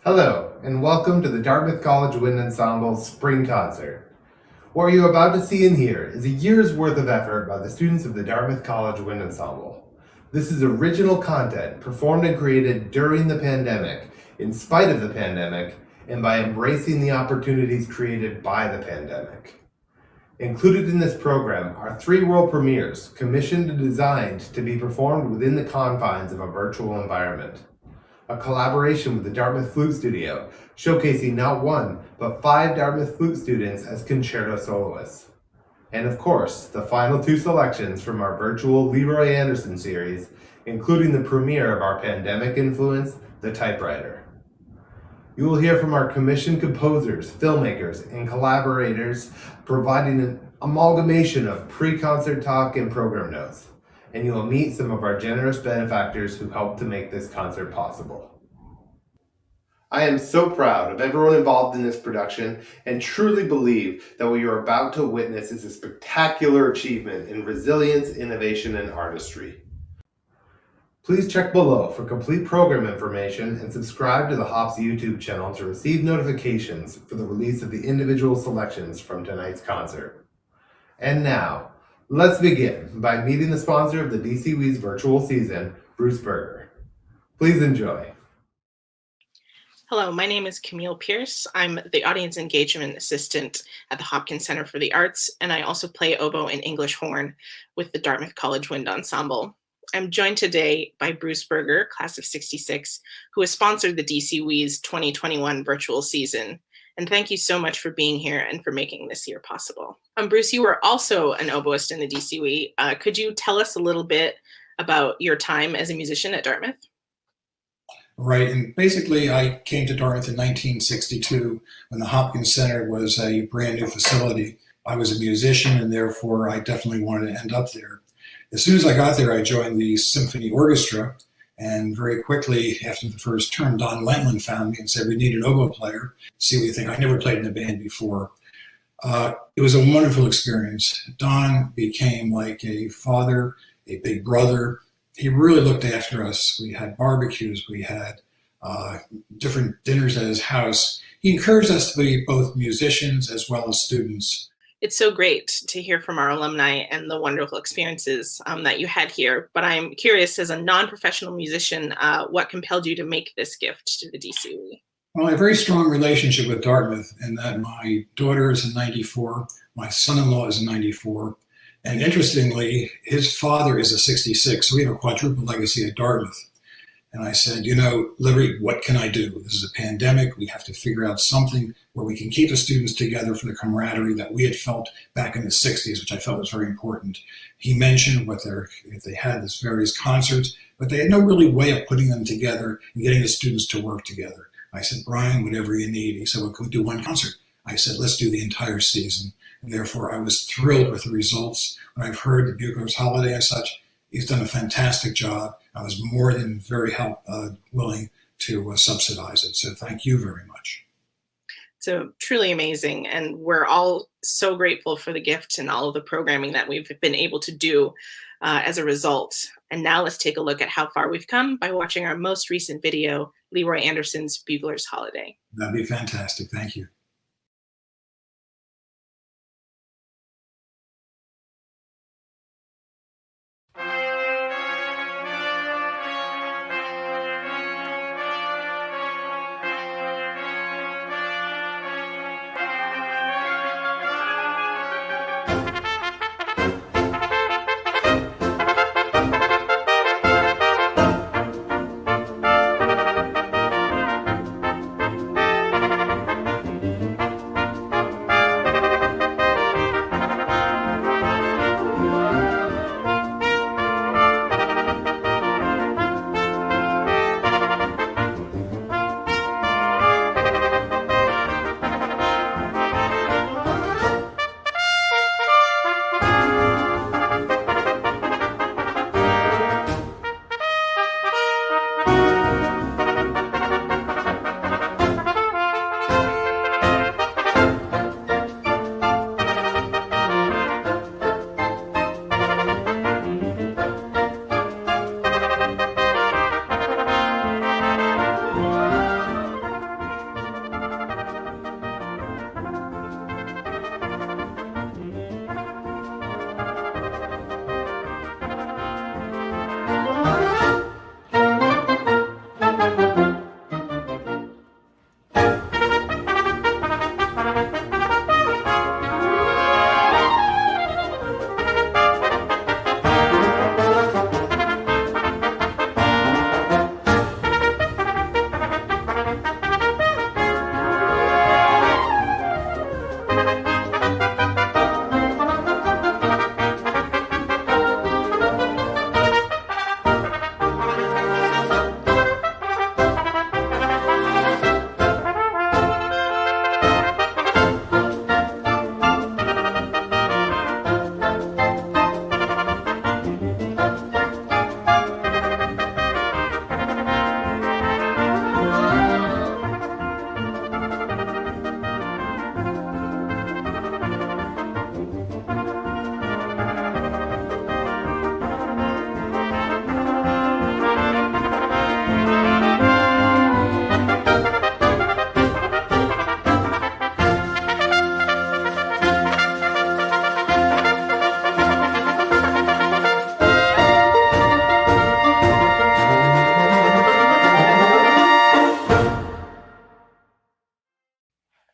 Hello, and welcome to the Dartmouth College Wind Ensemble Spring Concert. What you're about to see and hear is a year's worth of effort by the students of the Dartmouth College Wind Ensemble. This is original content performed and created during the pandemic, in spite of the pandemic, and by embracing the opportunities created by the pandemic. Included in this program are 3 world premieres commissioned and designed to be performed within the confines of a virtual environment. A collaboration with the Dartmouth Flute Studio, showcasing not 1, but 5 Dartmouth flute students as concerto soloists. And of course, the final 2 selections from our virtual Leroy Anderson series, including the premiere of our pandemic influence, The Typewriter. You will hear from our commissioned composers, filmmakers, and collaborators, providing an amalgamation of pre-concert talk and program notes. And you will meet some of our generous benefactors who helped to make this concert possible. I am so proud of everyone involved in this production and truly believe that what you're about to witness is a spectacular achievement in resilience, innovation, and artistry. Please check below for complete program information and subscribe to the Hops YouTube channel to receive notifications for the release of the individual selections from tonight's concert. And now, let's begin by meeting the sponsor of the DCWE's virtual season, Bruce Berger. Please enjoy. Hello, my name is Camille Pierce. I'm the Audience Engagement Assistant at the Hopkins Center for the Arts, and I also play oboe and English horn with the Dartmouth College Wind Ensemble. I'm joined today by Bruce Berger, class of '66, who has sponsored the DCWE's 2021 virtual season. And thank you so much for being here and for making this year possible. Bruce, you were also an oboist in the DCWE. Could you tell us a little bit about your time as a musician at Dartmouth? Right, and basically I came to Dartmouth in 1962 when the Hopkins Center was a brand new facility. I was a musician and therefore I definitely wanted to end up there. As soon as I got there, I joined the symphony orchestra, and very quickly after the first term, Don Lentland found me and said, "We need an oboe player. See what you think." I never played in a band before. It was a wonderful experience. Don became like a father, a big brother. He really looked after us. We had barbecues, we had different dinners at his house. He encouraged us to be both musicians as well as students. It's so great to hear from our alumni and the wonderful experiences that you had here. But I'm curious, as a non-professional musician, what compelled you to make this gift to the DCWE? Well, I have a very strong relationship with Dartmouth in that my daughter is in '94, my son-in-law is in '94, and interestingly, his father is a '66, so we have a quadruple legacy at Dartmouth. And I said, Liberty, what can I do? This is a pandemic. We have to figure out something where we can keep the students together for the camaraderie that we had felt back in the '60s, which I felt was very important. He mentioned if they had this various concerts, but they had no really way of putting them together and getting the students to work together. I said, "Brian, whatever you need." He said, "Well, can we do one concert?" I said, "Let's do the entire season." And therefore, I was thrilled with the results. When I've heard the Bugler's Holiday and such, he's done a fantastic job. I was more than very willing to subsidize it. So thank you very much. So truly amazing. And we're all so grateful for the gift and all of the programming that we've been able to do as a result. And now let's take a look at how far we've come by watching our most recent video, Leroy Anderson's Bugler's Holiday. That'd be fantastic. Thank you.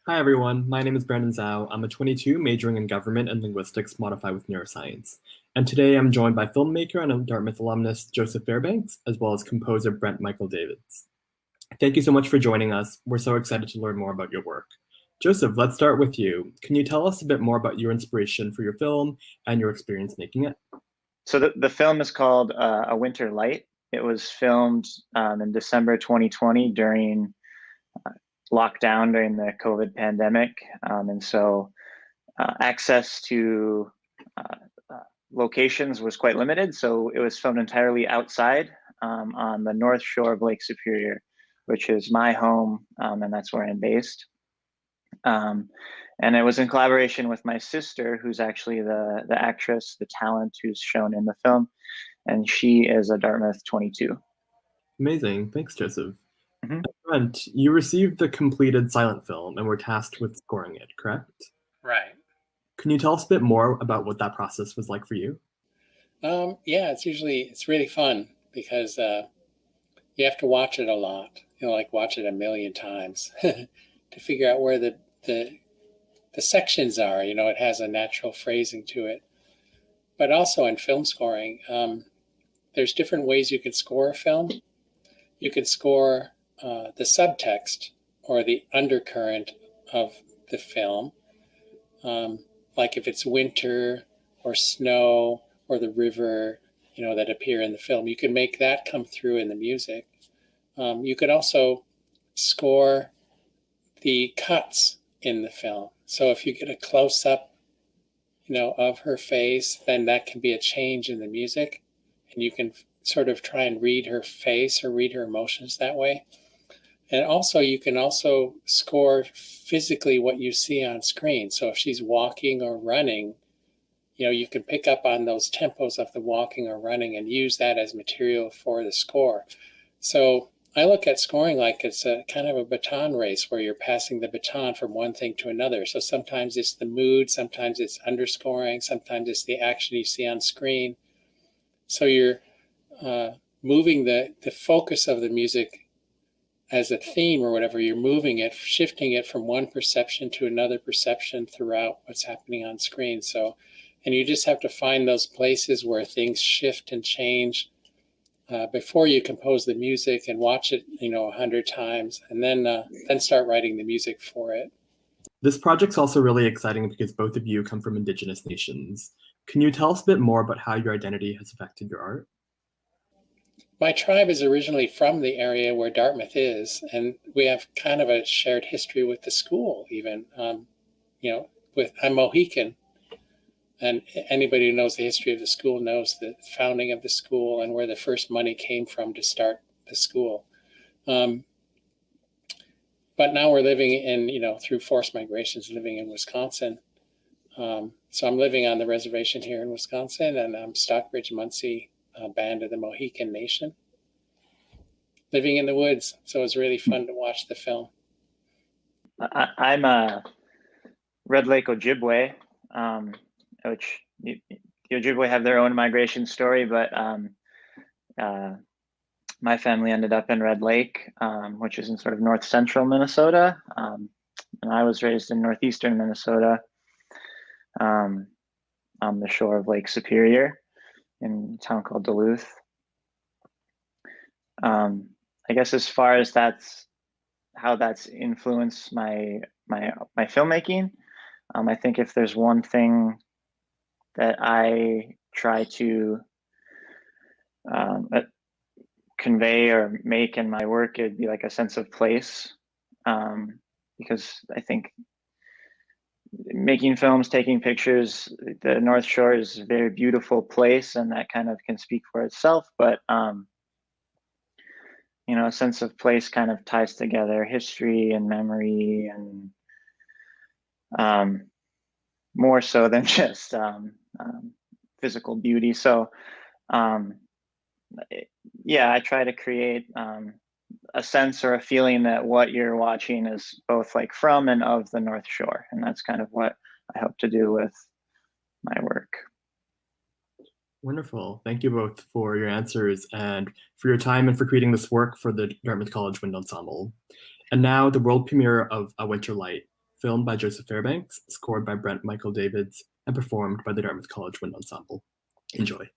Hi everyone, my name is Brandon Zhao. I'm a 22 majoring in government and linguistics modified with neuroscience. And today I'm joined by filmmaker and Dartmouth alumnus Joseph Fairbanks, as well as composer Brent Michael Davids. Thank you so much for joining us. We're so excited to learn more about your work. Joseph, let's start with you. Can you tell us a bit more about your inspiration for your film and your experience making it? So the film is called A Winter Light. It was filmed in December 2020 during lockdown during the COVID pandemic. And so access to locations was quite limited. So it was filmed entirely outside on the north shore of Lake Superior, which is my home, and that's where I'm based. And it was in collaboration with my sister, who's actually the actress, the talent who's shown in the film. And she is a Dartmouth 22. Amazing. Thanks, Joseph. Mm-hmm. Brent, you received the completed silent film and were tasked with scoring it, correct? Right. Can you tell us a bit more about what that process was like for you? Yeah, it's really fun because you have to watch it a lot. Like watch it a million times to figure out where the sections are. It has a natural phrasing to it. But also in film scoring, there's different ways you can score a film. You can score the subtext or the undercurrent of the film, like if it's winter or snow or the river, that appear in the film. You can make that come through in the music. You could also score the cuts in the film. So if you get a close-up, of her face, then that can be a change in the music, and you can sort of try and read her face or read her emotions that way. And also, you can also score physically what you see on screen. So if she's walking or running, you can pick up on those tempos of the walking or running and use that as material for the score. So I look at scoring like it's a kind of a baton race where you're passing the baton from one thing to another. So sometimes it's the mood, sometimes it's underscoring, sometimes it's the action you see on screen. So you're moving the focus of the music as a theme or whatever. You're moving it, shifting it from one perception to another perception throughout what's happening on screen. So, and you just have to find those places where things shift and change before you compose the music and watch it, 100 times, and then start writing the music for it. This project's also really exciting because both of you come from Indigenous nations. Can you tell us a bit more about how your identity has affected your art? My tribe is originally from the area where Dartmouth is, and we have kind of a shared history with the school even. I'm Mohican, and anybody who knows the history of the school knows the founding of the school and where the first money came from to start the school. But now we're living in, through forced migrations, living in Wisconsin. So I'm living on the reservation here in Wisconsin, and I'm Stockbridge Munsee, band of the Mohican Nation, living in the woods. So it was really fun to watch the film. I'm a Red Lake Ojibwe, which the Ojibwe have their own migration story, but my family ended up in Red Lake, which is in sort of north central Minnesota. And I was raised in northeastern Minnesota, on the shore of Lake Superior in a town called Duluth. I guess as far as how that's influenced my filmmaking, I think if there's one thing that I try to convey or make in my work, it'd be like a sense of place, because I think making films, taking pictures, the North Shore is a very beautiful place, and that kind of can speak for itself. But a sense of place kind of ties together history and memory, and more so than just physical beauty. So I try to create a sense or a feeling that what you're watching is both like from and of the North Shore. And that's kind of what I hope to do with my work. Wonderful. Thank you both for your answers and for your time and for creating this work for the Dartmouth College Wind Ensemble. And now the world premiere of A Winter Light, filmed by Joseph Fairbanks, scored by Brent Michael Davids, and performed by the Dartmouth College Wind Ensemble. Enjoy.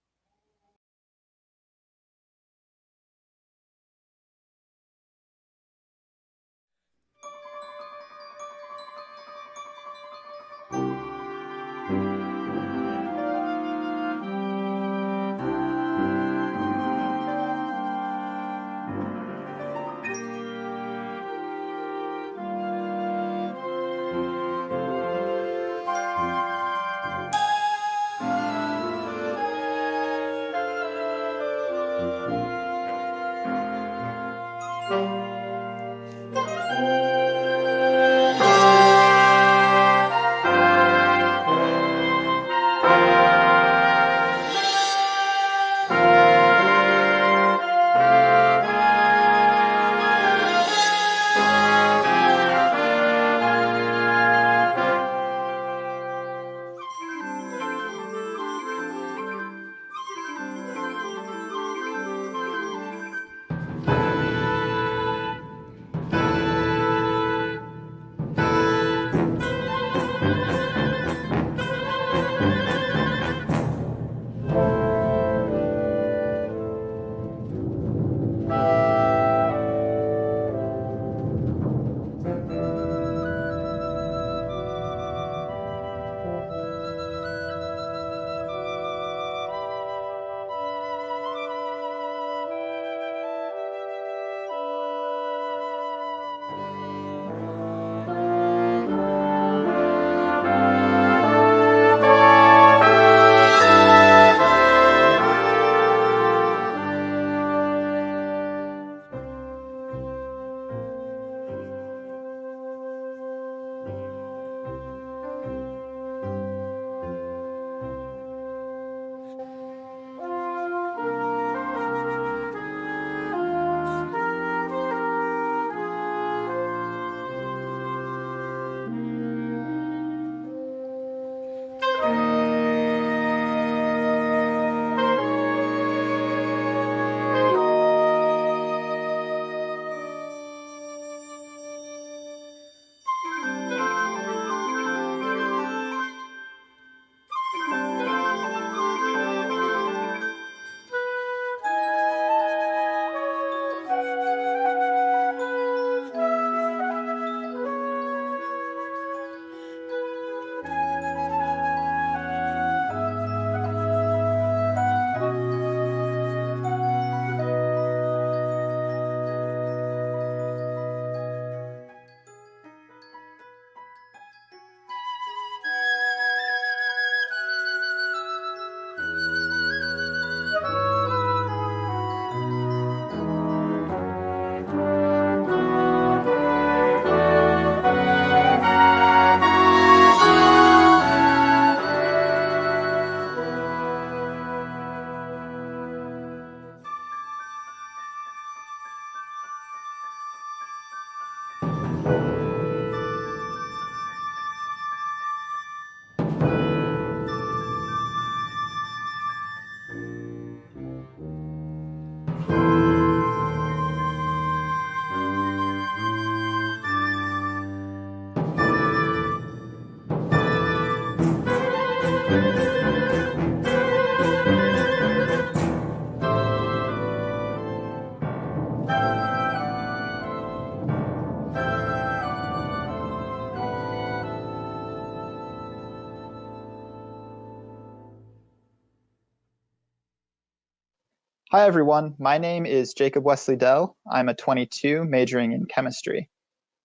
Hi, everyone. My name is Jacob Wesley Dell. I'm a 22 majoring in chemistry.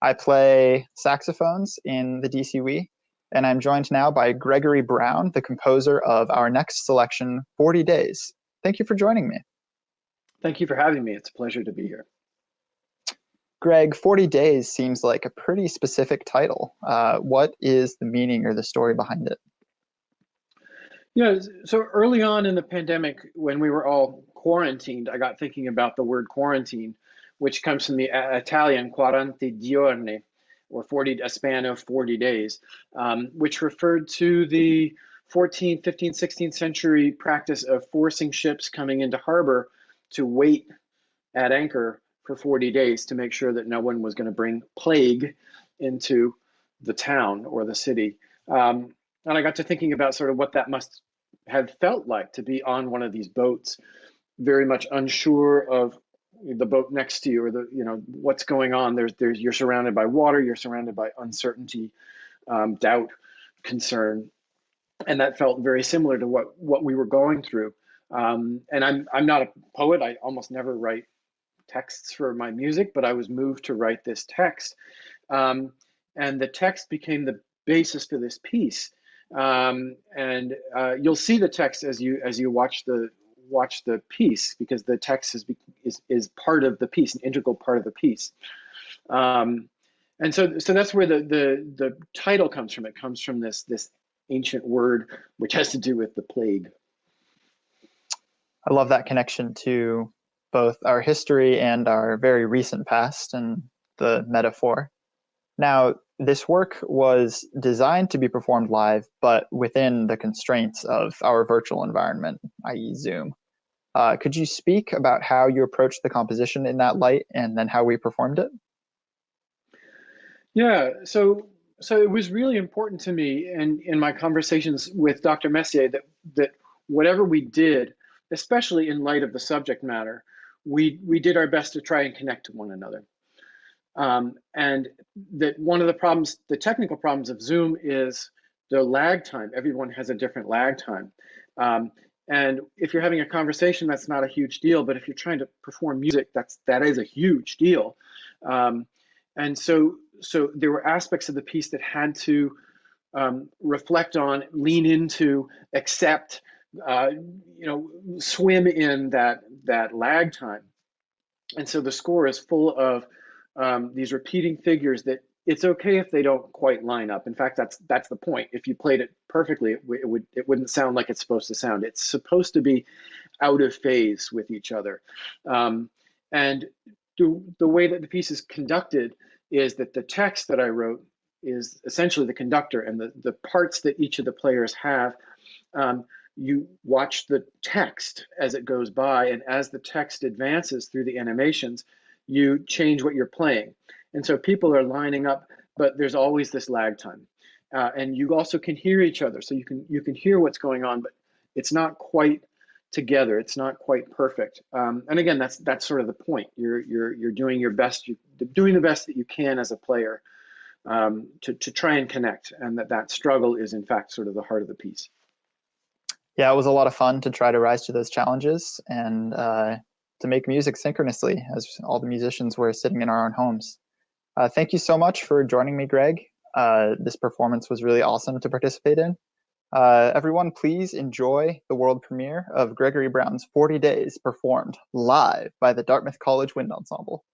I play saxophones in the DCWE, and I'm joined now by Gregory Brown, the composer of our next selection, 40 Days. Thank you for joining me. Thank you for having me. It's a pleasure to be here. Greg, 40 Days seems like a pretty specific title. What is the meaning or the story behind it? Yeah, so early on in the pandemic, when we were all quarantined, I got thinking about the word quarantine, which comes from the Italian quaranta giorni, or a span of 40 days, which referred to the 14th, 15th, 16th century practice of forcing ships coming into harbor to wait at anchor for 40 days to make sure that no one was going to bring plague into the town or the city. And I got to thinking about sort of what that must have felt like to be on one of these boats, very much unsure of the boat next to you, or what's going on. You're surrounded by water, you're surrounded by uncertainty, doubt, concern, and that felt very similar to what we were going through. And I'm not a poet. I almost never write texts for my music, but I was moved to write this text, and the text became the basis for this piece. And you'll see the text as you watch the piece, because the text is part of the piece, an integral part of the piece. And so that's where the title comes from. It comes from this ancient word which has to do with the plague. I love that connection to both our history and our very recent past and the metaphor. Now, this work was designed to be performed live, but within the constraints of our virtual environment, i.e. Zoom. Could you speak about how you approached the composition in that light and then how we performed it? Yeah, so it was really important to me, and in my conversations with Dr. Messier, that whatever we did, especially in light of the subject matter, we did our best to try and connect to one another. And that one of the problems, the technical problems of Zoom, is the lag time. Everyone has a different lag time. And if you're having a conversation, that's not a huge deal. But if you're trying to perform music, that is a huge deal. And so there were aspects of the piece that had to reflect on, lean into, accept, swim in that lag time. And so the score is full of these repeating figures that it's okay if they don't quite line up. In fact, that's the point. If you played it perfectly, it wouldn't sound like it's supposed to sound. It's supposed to be out of phase with each other. And the way that the piece is conducted is that the text that I wrote is essentially the conductor, and the parts that each of the players have, you watch the text as it goes by, and as the text advances through the animations, you change what you're playing. And so people are lining up, but there's always this lag time. And you also can hear each other, so you can hear what's going on, but it's not quite together. It's not quite perfect. And again, that's sort of the point. You're doing your best. You're doing the best that you can as a player to try and connect, and that struggle is in fact sort of the heart of the piece. Yeah, it was a lot of fun to try to rise to those challenges and to make music synchronously as all the musicians were sitting in our own homes. Thank you so much for joining me, Greg. This performance was really awesome to participate in. Everyone, please enjoy the world premiere of Gregory Brown's 40 Days performed live by the Dartmouth College Wind Ensemble.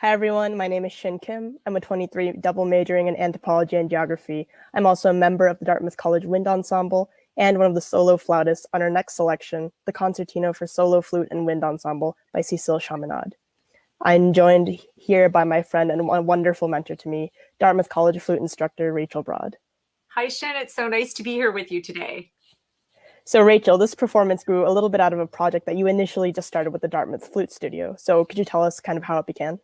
Hi everyone, my name is Shin Kim. I'm a 23 double majoring in anthropology and geography. I'm also a member of the Dartmouth College Wind Ensemble and one of the solo flautists on our next selection, the Concertino for Solo Flute and Wind Ensemble by Cecile Chaminade. I'm joined here by my friend and a wonderful mentor to me, Dartmouth College flute instructor, Rachel Broad. Hi Shin, it's so nice to be here with you today. So Rachel, this performance grew a little bit out of a project that you initially just started with the Dartmouth Flute Studio. So could you tell us kind of how it began?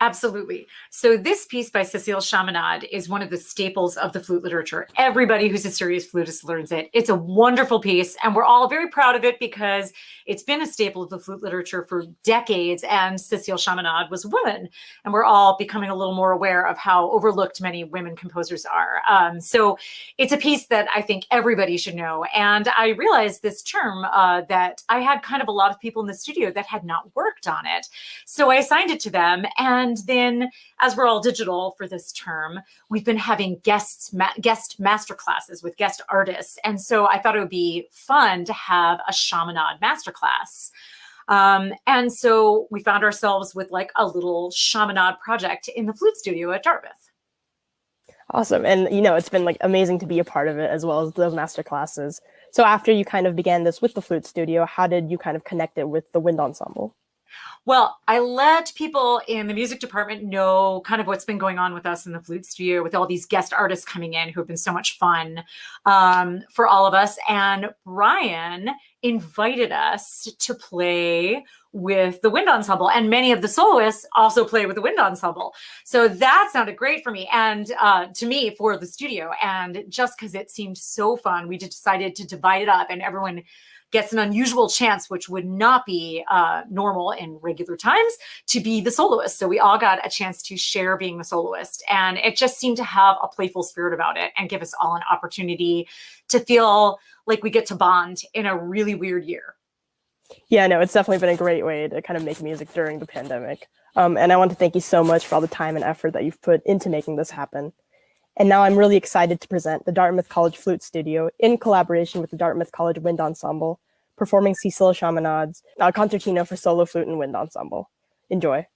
Absolutely. So this piece by Cecile Chaminade is one of the staples of the flute literature. Everybody who's a serious flutist learns it. It's a wonderful piece, and we're all very proud of it because it's been a staple of the flute literature for decades, and Cecile Chaminade was a woman, and we're all becoming a little more aware of how overlooked many women composers are. So it's a piece that I think everybody should know, and I realized this term that I had kind of a lot of people in the studio that had not worked on it. So I assigned it to them, and then, as we're all digital for this term, we've been having guest master classes with guest artists. And so I thought it would be fun to have a Chaminade masterclass. And so we found ourselves with like a little Chaminade project in the flute studio at Dartmouth. Awesome. And, it's been like amazing to be a part of it as well as the master classes. So after you kind of began this with the flute studio, how did you kind of connect it with the wind ensemble? Well, I let people in the music department know kind of what's been going on with us in the flute studio with all these guest artists coming in who have been so much fun for all of us. And Brian invited us to play with the wind ensemble, and many of the soloists also play with the wind ensemble. So that sounded great for me and to me for the studio. And just because it seemed so fun, we just decided to divide it up, and everyone gets an unusual chance, which would not be normal in regular times, to be the soloist. So we all got a chance to share being the soloist. And it just seemed to have a playful spirit about it and give us all an opportunity to feel like we get to bond in a really weird year. Yeah, no, it's definitely been a great way to kind of make music during the pandemic. And I want to thank you so much for all the time and effort that you've put into making this happen. And now I'm really excited to present the Dartmouth College Flute Studio in collaboration with the Dartmouth College Wind Ensemble, performing Cecile Chaminade's Concertino for Solo Flute and Wind Ensemble. Enjoy.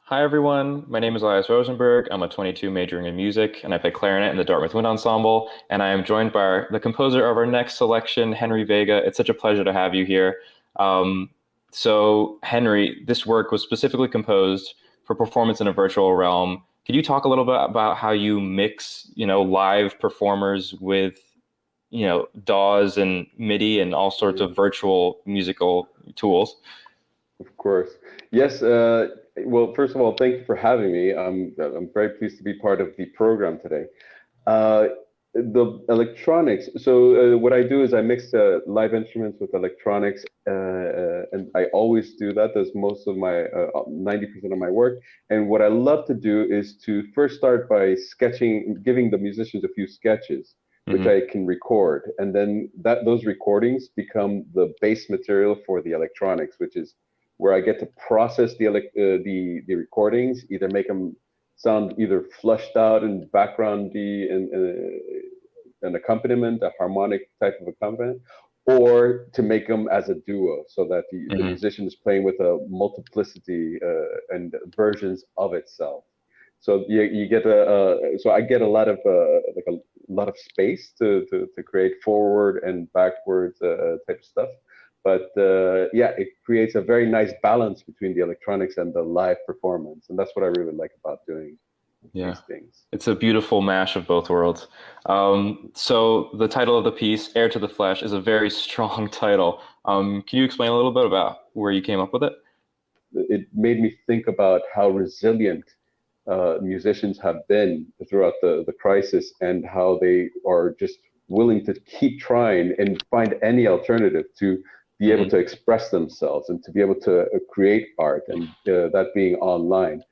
Hi, everyone. My name is Elias Rosenberg. I'm a 22 majoring in music, and I play clarinet in the Dartmouth Wind Ensemble. And I am joined by the composer of our next selection, Henry Vega. It's such a pleasure to have you here. So, Henry, this work was specifically composed for performance in a virtual realm. Could you talk a little bit about how you mix, live performers with, DAWs and MIDI and all sorts of virtual musical tools? Of course. Yes. Well, first of all, thank you for having me. I'm very pleased to be part of the program today. The electronics. So what I do is I mix live instruments with electronics, and I always do that. That's most of my 90% of my work. And what I love to do is to first start by sketching, giving the musicians a few sketches, which I can record, and then those recordings become the base material for the electronics, which is where I get to process the recordings, either make them sound either flushed out and backgroundy and an accompaniment, a harmonic type of accompaniment, or to make them as a duo, so that the musician is playing with a multiplicity and versions of itself. So you get so I get a lot of a lot of space to create forward and backwards type of stuff. But yeah, it creates a very nice balance between the electronics and the live performance, and that's what I really like about doing these things. It's a beautiful mash of both worlds. So the title of the piece, "Heir to the Flesh," is a very strong title. Can you explain a little bit about where you came up with it? It made me think about how resilient musicians have been throughout the crisis, and how they are just willing to keep trying and find any alternative to be able to express themselves and to be able to create art, and that being online.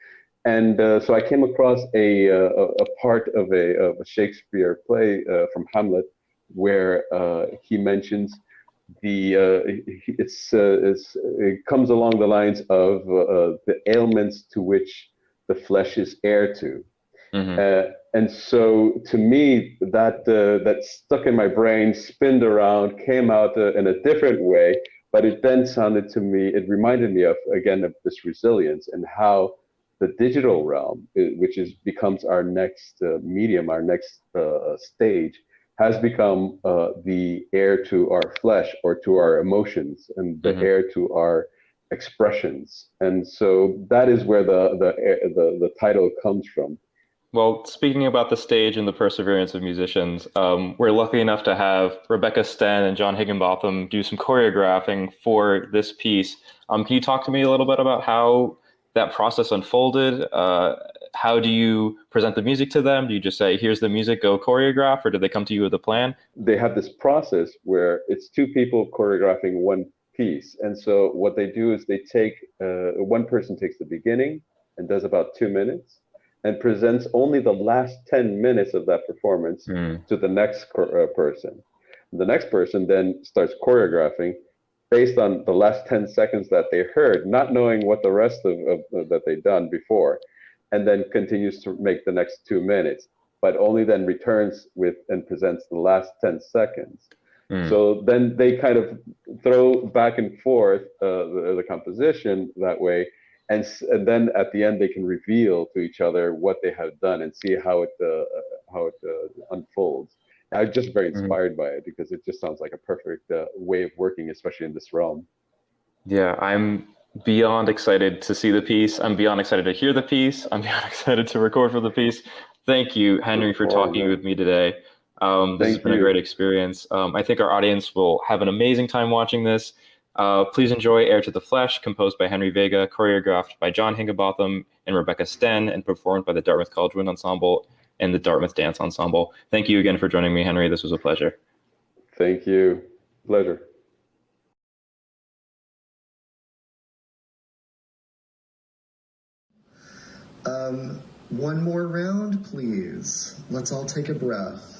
And so I came across a part of a Shakespeare play from Hamlet, where he mentions it comes along the lines of the ailments to which the flesh is heir to. And so to me, that stuck in my brain, spinned around, came out in a different way, but it then sounded to me, it reminded me of this resilience, and how the digital realm, which becomes our next medium, our next stage, has become the heir to our flesh, or to our emotions, and the heir to our expressions. And so that is where the title comes from. Well, speaking about the stage and the perseverance of musicians, we're lucky enough to have Rebecca Sten and John Higginbotham do some choreographing for this piece. Can you talk to me a little bit about how that process unfolded? How do you present the music to them? Do you just say, "Here's the music, go choreograph," or do they come to you with a plan? They have this process where it's two people choreographing one piece. And so what they do is they take, one person takes the beginning and does about 2 minutes, and presents only the last 10 minutes of that performance to the next person. The next person then starts choreographing based on the last 10 seconds that they heard, not knowing what the rest of that they've done before, and then continues to make the next 2 minutes, but only then returns with and presents the last 10 seconds. So then they kind of throw back and forth the composition that way. And then at the end, they can reveal to each other what they have done and see how it unfolds. I'm just very inspired by it, because it just sounds like a perfect way of working, especially in this realm. Yeah, I'm beyond excited to see the piece. I'm beyond excited to hear the piece. I'm beyond excited to record for the piece. Thank you, Henry, for talking with me today. This has been a great experience. I think our audience will have an amazing time watching this. Please enjoy "Heir to the Flesh," composed by Henry Vega, choreographed by John Higginbotham and Rebecca Sten, and performed by the Dartmouth College Wind Ensemble and the Dartmouth Dance Ensemble. Thank you again for joining me, Henry. This was a pleasure. Thank you. Pleasure. One more round, please. Let's all take a breath.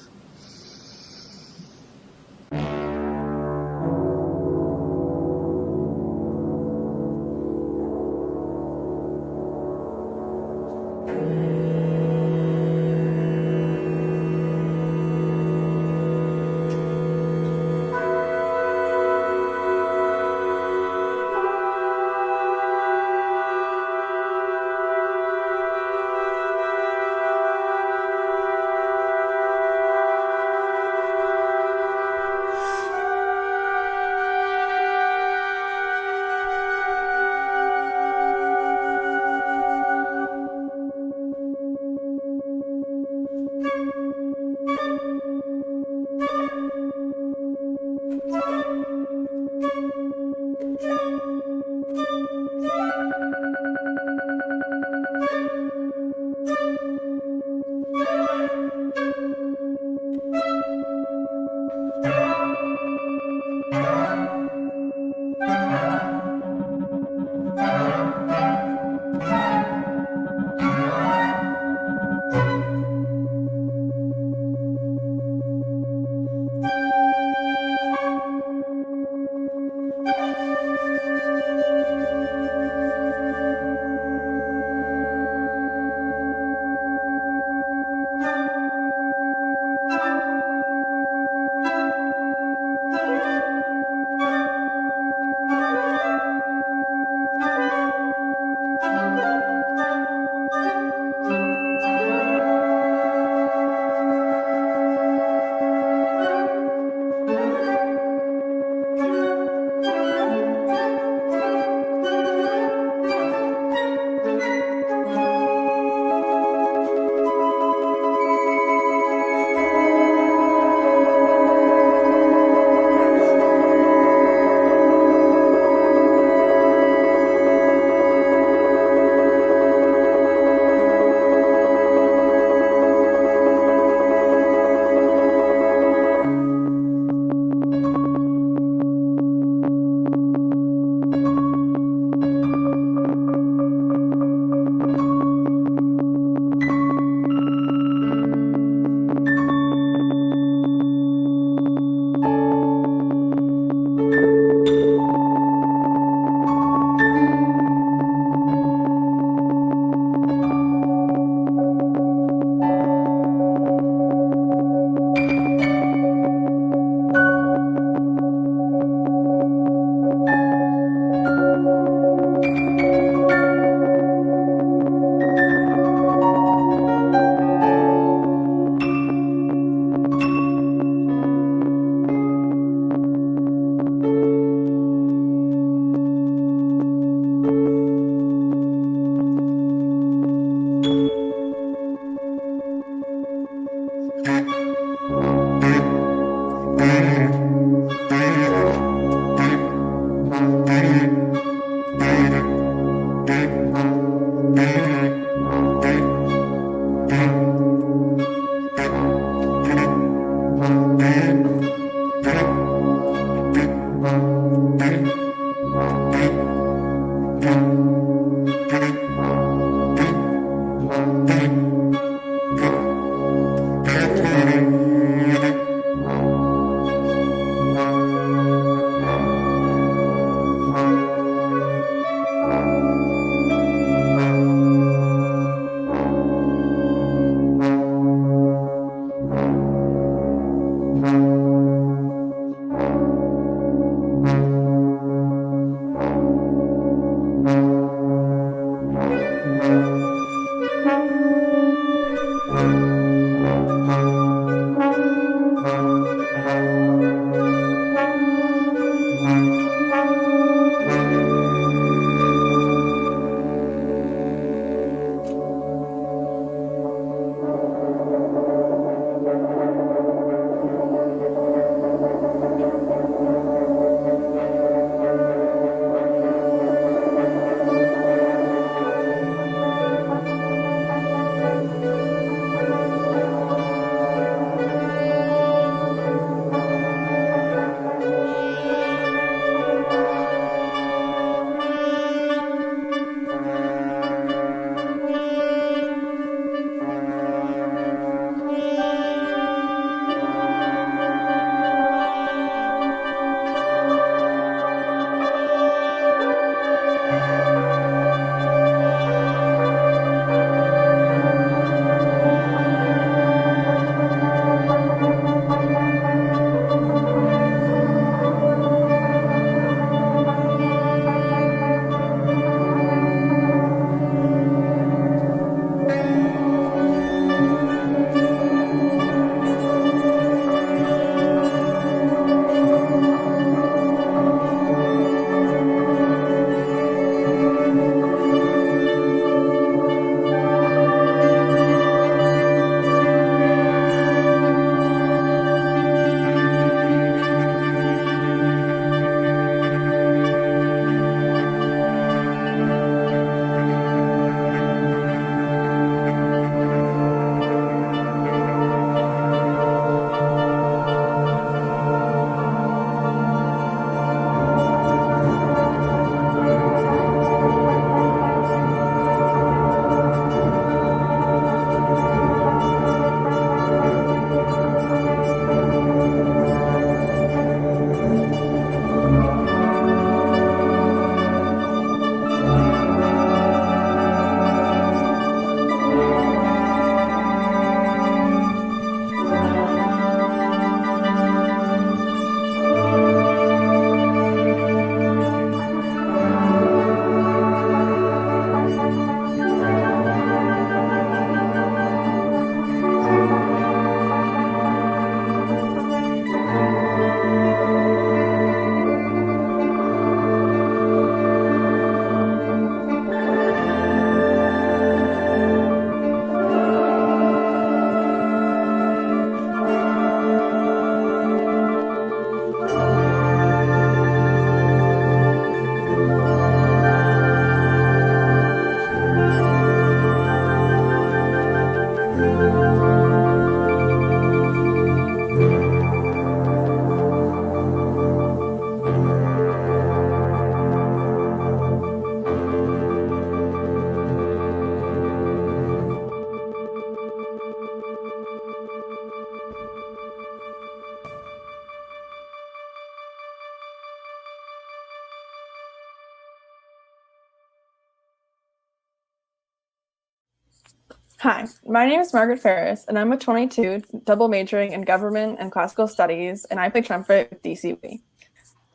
Hi, my name is Margaret Ferris, and I'm a 22, double majoring in government and classical studies, and I play trumpet with DCWE.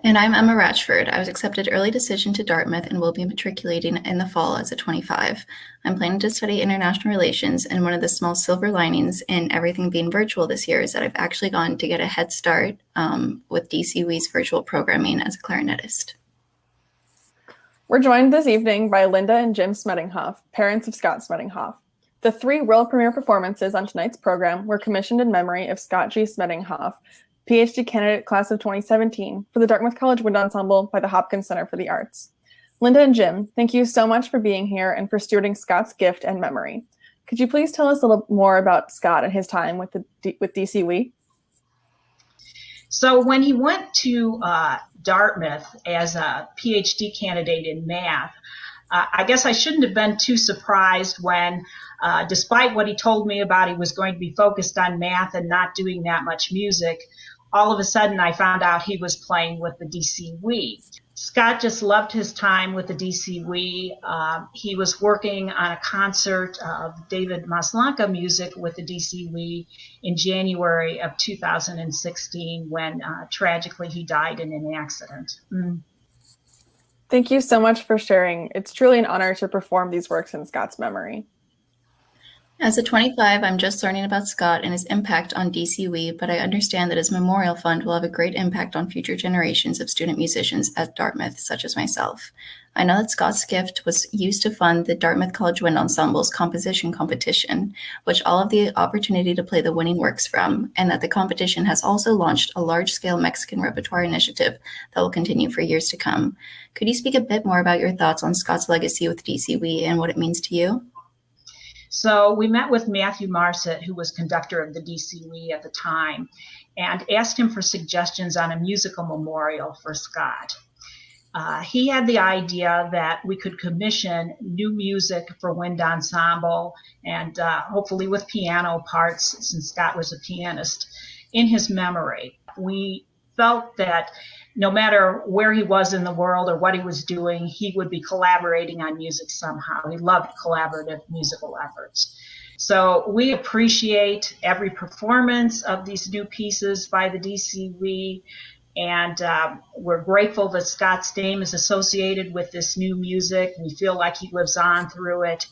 And I'm Emma Ratchford. I was accepted early decision to Dartmouth and will be matriculating in the fall as a 25. I'm planning to study international relations, and one of the small silver linings in everything being virtual this year is that I've actually gone to get a head start with DCWE's virtual programming as a clarinetist. We're joined this evening by Linda and Jim Smedinghoff, parents of Scott Smedinghoff. The 3 world premiere performances on tonight's program were commissioned in memory of Scott G. Smedinghoff, PhD candidate class of 2017 for the Dartmouth College Wind Ensemble by the Hopkins Center for the Arts. Linda and Jim, thank you so much for being here and for stewarding Scott's gift and memory. Could you please tell us a little more about Scott and his time with DCWE? So when he went to Dartmouth as a PhD candidate in math, I guess I shouldn't have been too surprised when, despite what he told me about he was going to be focused on math and not doing that much music, all of a sudden I found out he was playing with the DCWE. Scott just loved his time with the DCWE. He was working on a concert of David Maslanka music with the DCWE in January of 2016 when tragically he died in an accident. Thank you so much for sharing. It's truly an honor to perform these works in Scott's memory. As a 25, I'm just learning about Scott and his impact on DCWE, but I understand that his memorial fund will have a great impact on future generations of student musicians at Dartmouth, such as myself. I know that Scott's gift was used to fund the Dartmouth College Wind Ensemble's composition competition, which all of the opportunity to play the winning works from, and that the competition has also launched a large-scale Mexican repertoire initiative that will continue for years to come. Could you speak a bit more about your thoughts on Scott's legacy with DCWE and what it means to you? So we met with Matthew Marset, who was conductor of the DCWE at the time, and asked him for suggestions on a musical memorial for Scott. He had the idea that we could commission new music for wind ensemble and hopefully with piano parts, since Scott was a pianist, in his memory. We felt that no matter where he was in the world or what he was doing, he would be collaborating on music somehow. He loved collaborative musical efforts. So we appreciate every performance of these new pieces by the DCWE, and we're grateful that Scott's name is associated with this new music. We feel like he lives on through it.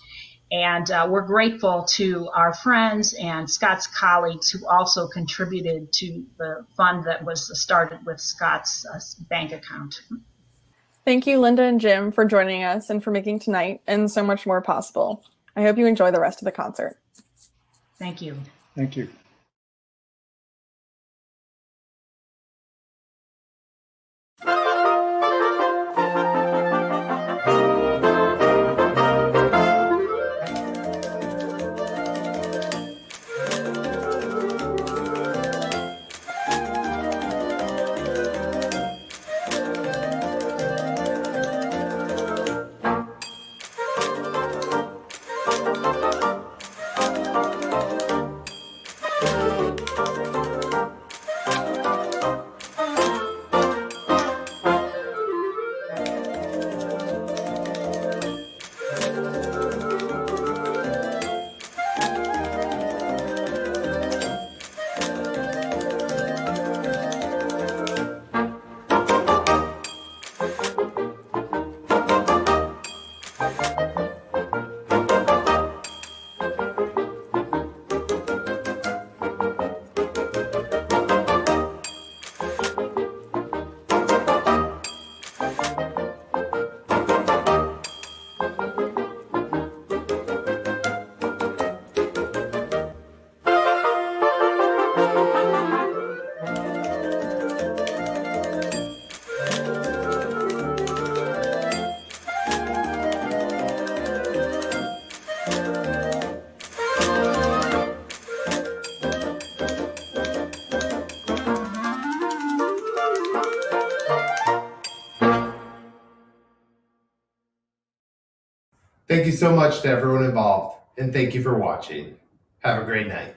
And we're grateful to our friends and Scott's colleagues who also contributed to the fund that was started with Scott's bank account. Thank you, Linda and Jim, for joining us and for making tonight and so much more possible. I hope you enjoy the rest of the concert. Thank you. Thank you. Thank you so much to everyone involved, and thank you for watching. Have a great night.